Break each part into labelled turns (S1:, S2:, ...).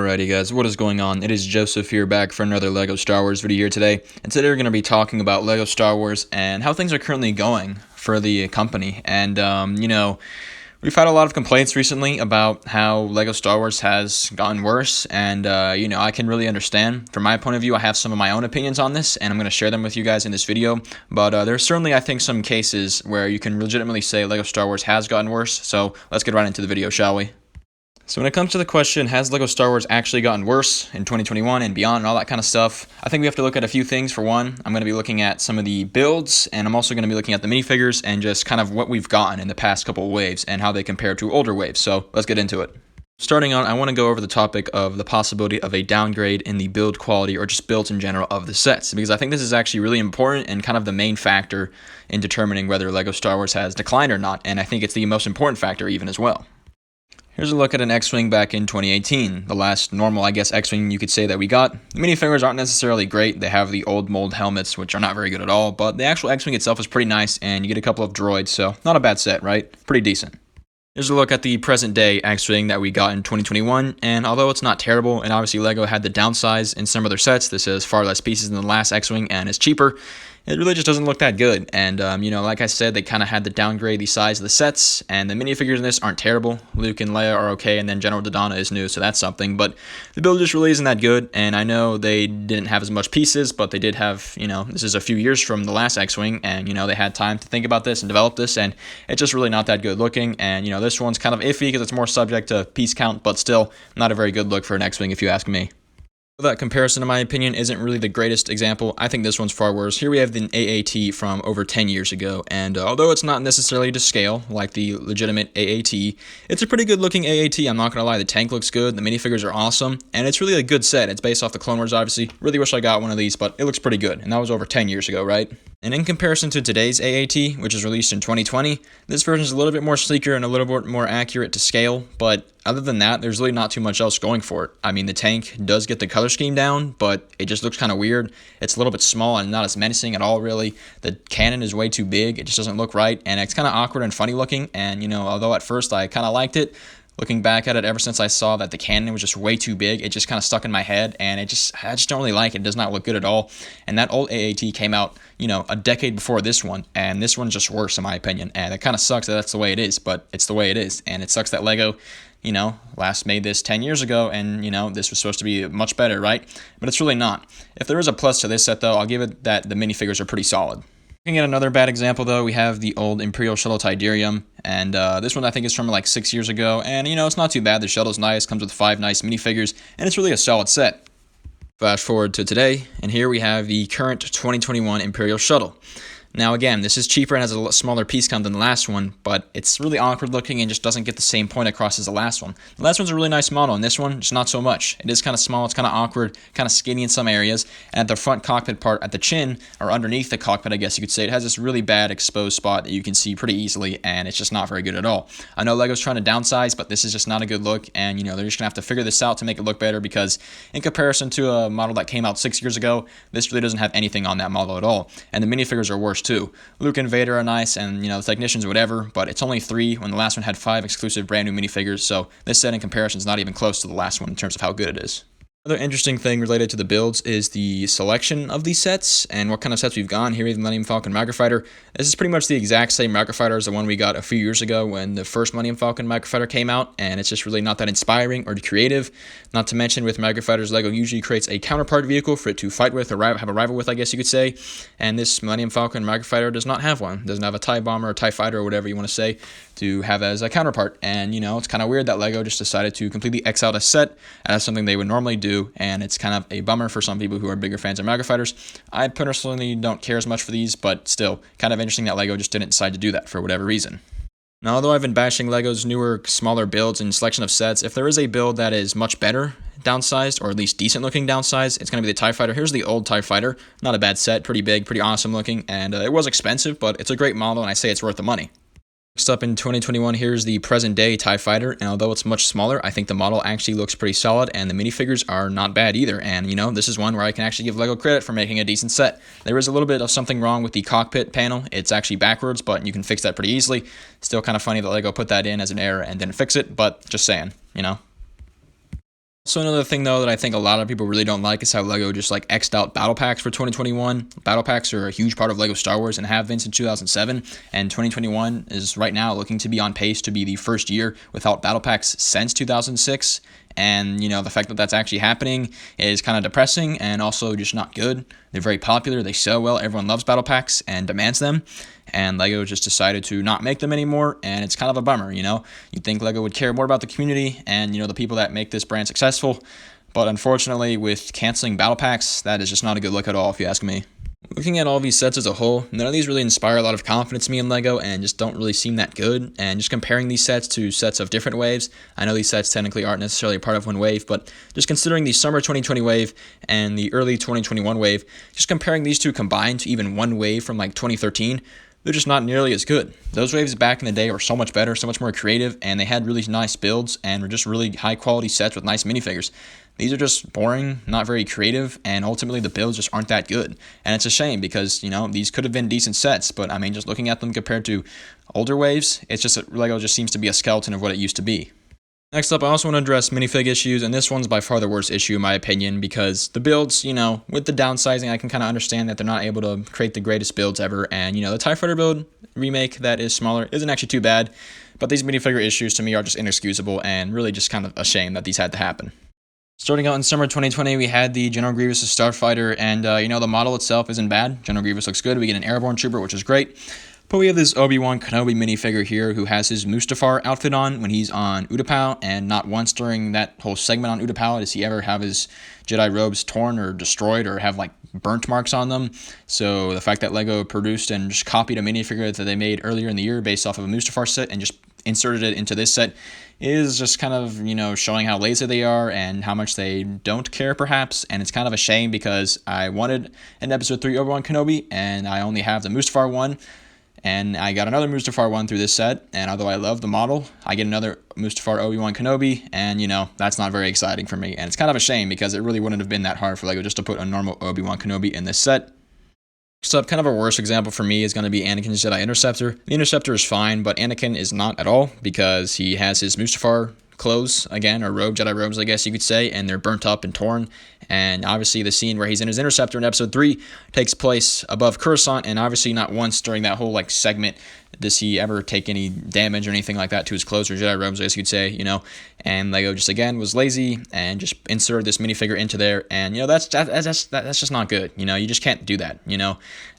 S1: Alrighty guys, what is going on? It is Joseph here, back for another LEGO Star Wars video here today. And today we're going to be talking about LEGO Star Wars and how things are currently going for the company. And, we've had a lot of complaints recently about how LEGO Star Wars has gotten worse. And, I can really understand. From my point of view, I have some of my own opinions on this, and I'm going to share them with you guys in this video. But there's certainly, I think, some cases where you can legitimately say LEGO Star Wars has gotten worse. So let's get right into the video, shall we? So when it comes to the question, has LEGO Star Wars actually gotten worse in 2021 and beyond and all that kind of stuff, I think we have to look at a few things. For one, I'm going to be looking at some of the builds, and I'm also going to be looking at the minifigures and just kind of what we've gotten in the past couple of waves and how they compare to older waves. So let's get into it. Starting on, I want to go over the topic of the possibility of a downgrade in the build quality or just builds in general of the sets, because I think this is actually really important and kind of the main factor in determining whether LEGO Star Wars has declined or not, and I think it's the most important factor even as well. Here's a look at an X-Wing back in 2018, the last normal, I guess, X-Wing you could say that we got. The minifigures aren't necessarily great. They have the old mold helmets, which are not very good at all, but the actual X-Wing itself is pretty nice, and you get a couple of droids, so not a bad set, right? Pretty decent. Here's a look at the present day X-Wing that we got in 2021, and although it's not terrible, and obviously LEGO had the downsize in some of their sets, this has far less pieces than the last X-Wing and is cheaper, it really just doesn't look that good. And, like I said, they kind of had to downgrade the size of the sets, and the minifigures in this aren't terrible. Luke and Leia are okay, and then General Dodonna is new, so that's something. But the build just really isn't that good, and I know they didn't have as much pieces, but they did have, this is a few years from the last X-Wing, and, they had time to think about this and develop this, and it's just really not that good looking. And, this one's kind of iffy because it's more subject to piece count, but still not a very good look for an X-Wing if you ask me. That comparison, in my opinion, isn't really the greatest example. I think this one's far worse. Here we have the AAT from over 10 years ago, and although it's not necessarily to scale like the legitimate AAT, it's a pretty good looking AAT. I'm not gonna lie, the tank looks good, the minifigures are awesome, and it's really a good set. It's based off the Clone Wars, obviously. Really wish I got one of these, but it looks pretty good, and that was over 10 years ago, right? And in comparison to today's AAT, which is released in 2020, this version is a little bit more sleeker and a little bit more accurate to scale, but other than that, there's really not too much else going for it. I mean, the tank does get the color scheme down, but it just looks kind of weird. It's a little bit small and not as menacing at all, really. The cannon is way too big. It just doesn't look right, and it's kind of awkward and funny looking, and, although at first I kind of liked it, looking back at it, ever since I saw that the cannon was just way too big, it just kind of stuck in my head, and I just don't really like it. It does not look good at all. And that old AAT came out, a decade before this one, and this one's just worse in my opinion. And it kind of sucks that that's the way it is, but it's the way it is. And it sucks that LEGO, last made this 10 years ago, and, this was supposed to be much better, right? But it's really not. If there is a plus to this set, though, I'll give it that the minifigures are pretty solid. Looking at another bad example, though, we have the old Imperial Shuttle Tidarium, and this one I think is from like 6 years ago, and it's not too bad. The shuttle's nice, comes with 5 nice minifigures, and it's really a solid set. Flash forward to today, and here we have the current 2021 Imperial Shuttle. Now again, this is cheaper and has a smaller piece count than the last one, but it's really awkward looking and just doesn't get the same point across as the last one. The last one's a really nice model, and this one, just not so much. It is kind of small, it's kind of awkward, kind of skinny in some areas, and at the front cockpit part, at the chin, or underneath the cockpit, I guess you could say, it has this really bad exposed spot that you can see pretty easily, and it's just not very good at all. I know LEGO's trying to downsize, but this is just not a good look, and they're just going to have to figure this out to make it look better, because in comparison to a model that came out 6 years ago, this really doesn't have anything on that model at all, and the minifigures are worse too. Luke and Vader are nice, and the Technicians, whatever, but it's only 3 when the last one had 5 exclusive brand new minifigures, so this set in comparison is not even close to the last one in terms of how good it is. Another interesting thing related to the builds is the selection of these sets and what kind of sets we've gone. Here we have the Millennium Falcon Microfighter. This is pretty much the exact same Microfighter as the one we got a few years ago when the first Millennium Falcon Microfighter came out, and it's just really not that inspiring or creative. Not to mention, with Microfighters, LEGO usually creates a counterpart vehicle for it to fight with or have a rival with, I guess you could say, and this Millennium Falcon Microfighter does not have one. It doesn't have a TIE Bomber or TIE Fighter or whatever you want to say to have as a counterpart, and it's kind of weird that LEGO just decided to completely X out a set as something they would normally do, and it's kind of a bummer for some people who are bigger fans of Microfighters. I personally don't care as much for these, but still, kind of interesting that LEGO just didn't decide to do that for whatever reason. Now, although I've been bashing LEGO's newer, smaller builds and selection of sets, if there is a build that is much better downsized, or at least decent looking downsized, it's going to be the TIE Fighter. Here's the old TIE Fighter. Not a bad set, pretty big, pretty awesome looking, and it was expensive, but it's a great model, and I say it's worth the money. Next up in 2021, here's the present day TIE Fighter, and although it's much smaller, I think the model actually looks pretty solid, and the minifigures are not bad either, and this is one where I can actually give LEGO credit for making a decent set. There is a little bit of something wrong with the cockpit panel. It's actually backwards, but you can fix that pretty easily. Still kind of funny that LEGO put that in as an error and didn't fix it, but just saying, So another thing though that I think a lot of people really don't like is how LEGO just like X'd out battle packs for 2021. Battle packs are a huge part of LEGO Star Wars and have been since 2007, and 2021 is right now looking to be on pace to be the first year without battle packs since 2006. And the fact that that's actually happening is kind of depressing and also just not good. They're very popular, they sell well, everyone loves battle packs and demands them, and LEGO just decided to not make them anymore, and it's kind of a bummer. You'd think LEGO would care more about the community and the people that make this brand successful, but unfortunately with canceling battle packs, that is just not a good look at all, if you ask me. Looking at all these sets as a whole, none of these really inspire a lot of confidence in me in LEGO and just don't really seem that good. And just comparing these sets to sets of different waves, I know these sets technically aren't necessarily a part of one wave, but just considering the summer 2020 wave and the early 2021 wave, just comparing these two combined to even one wave from like 2013, they're just not nearly as good. Those waves back in the day were so much better, so much more creative, and they had really nice builds and were just really high quality sets with nice minifigures. These are just boring, not very creative, and ultimately the builds just aren't that good. And it's a shame because, these could have been decent sets, but I mean, just looking at them compared to older waves, it's just LEGO just seems to be a skeleton of what it used to be. Next up, I also want to address Minifig Issues, and this one's by far the worst issue in my opinion because the builds, with the downsizing, I can kind of understand that they're not able to create the greatest builds ever, and the TIE Fighter build remake that is smaller isn't actually too bad, but these minifigure issues to me are just inexcusable and really just kind of a shame that these had to happen. Starting out in summer 2020, we had the General Grievous' Starfighter, and the model itself isn't bad. General Grievous looks good. We get an Airborne Trooper, which is great. But we have this Obi-Wan Kenobi minifigure here who has his Mustafar outfit on when he's on Utapau, and not once during that whole segment on Utapau does he ever have his Jedi robes torn or destroyed or have like burnt marks on them. So the fact that LEGO produced and just copied a minifigure that they made earlier in the year based off of a Mustafar set and just inserted it into this set is just kind of, showing how lazy they are and how much they don't care perhaps, and it's kind of a shame because I wanted an Episode 3 Obi-Wan Kenobi and I only have the Mustafar one. And I got another Mustafar one through this set, and although I love the model, I get another Mustafar Obi-Wan Kenobi, and that's not very exciting for me. And it's kind of a shame because it really wouldn't have been that hard for LEGO just to put a normal Obi-Wan Kenobi in this set. Next up, kind of a worse example for me is going to be Anakin's Jedi Interceptor. The Interceptor is fine, but Anakin is not at all because he has his Mustafar clothes again, or Jedi robes I guess you could say, and they're burnt up and torn. And obviously the scene where he's in his Interceptor in Episode 3 takes place above Coruscant, and obviously not once during that whole segment does he ever take any damage or anything like that to his clothes or Jedi robes, I guess you could say, and LEGO just again was lazy and just inserted this minifigure into there, and that's just not good. You just can't do that.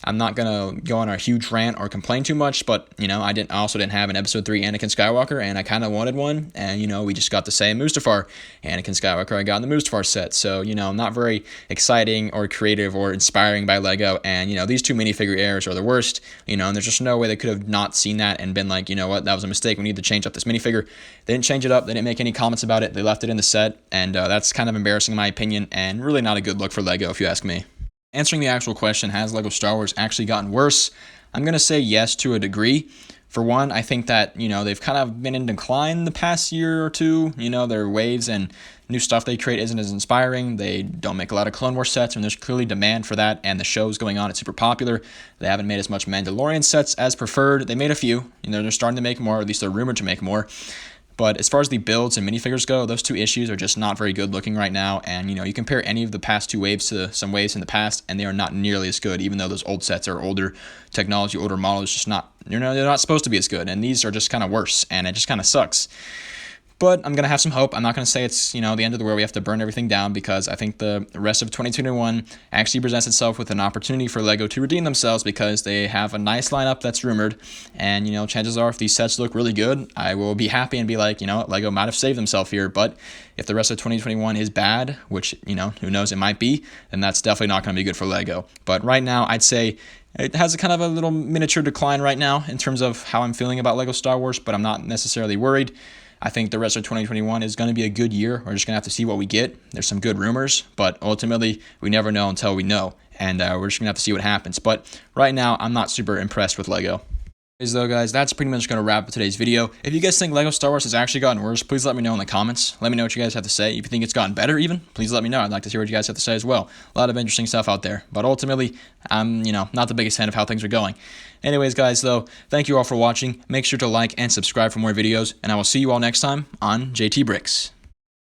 S1: I'm not gonna go on a huge rant or complain too much, but I also didn't have an Episode 3 Anakin Skywalker, and I kind of wanted one, and we just got the same Mustafar Anakin Skywalker I got in the Mustafar set, so not very exciting or creative or inspiring by LEGO, and these two minifigure errors are the worst, and there's just no way they could have not seen that and been like, what, that was a mistake, we need to change up this minifigure. They didn't change it up, they didn't make any comments about it, they left it in the set, and that's kind of embarrassing in my opinion, and really not a good look for LEGO if you ask me. Answering the actual question, has LEGO Star Wars actually gotten worse? I'm going to say yes to a degree. For one, I think that, they've kind of been in decline the past year or two. Their waves and new stuff they create isn't as inspiring. They don't make a lot of Clone Wars sets, and there's clearly demand for that, and the show's going on. It's super popular. They haven't made as much Mandalorian sets as preferred. They made a few. They're starting to make more, or at least they're rumored to make more. But as far as the builds and minifigures go, those two issues are just not very good looking right now. And, you compare any of the past two waves to some waves in the past, and they are not nearly as good, even though those old sets are older technology, older models, just not, they're not supposed to be as good. And these are just kind of worse, and it just kind of sucks. But I'm going to have some hope. I'm not going to say it's, the end of the world. We have to burn everything down because I think the rest of 2021 actually presents itself with an opportunity for LEGO to redeem themselves because they have a nice lineup that's rumored. And, chances are if these sets look really good, I will be happy and be like, LEGO might have saved themselves here. But if the rest of 2021 is bad, which, who knows, it might be, then that's definitely not going to be good for LEGO. But right now, I'd say it has a kind of a little miniature decline right now in terms of how I'm feeling about LEGO Star Wars, but I'm not necessarily worried. I think the rest of 2021 is going to be a good year. We're just going to have to see what we get. There's some good rumors, but ultimately, we never know until we know. And we're just going to have to see what happens. But right now, I'm not super impressed with LEGO. Though, guys, that's pretty much going to wrap up today's video. If you guys think LEGO Star Wars has actually gotten worse, please let me know in the comments. Let me know what you guys have to say. If you think it's gotten better even, please let me know. I'd like to hear what you guys have to say as well. A lot of interesting stuff out there. But ultimately, I'm, not the biggest fan of how things are going. Anyways, guys, though, thank you all for watching. Make sure to like and subscribe for more videos, and I will see you all next time on JT Bricks.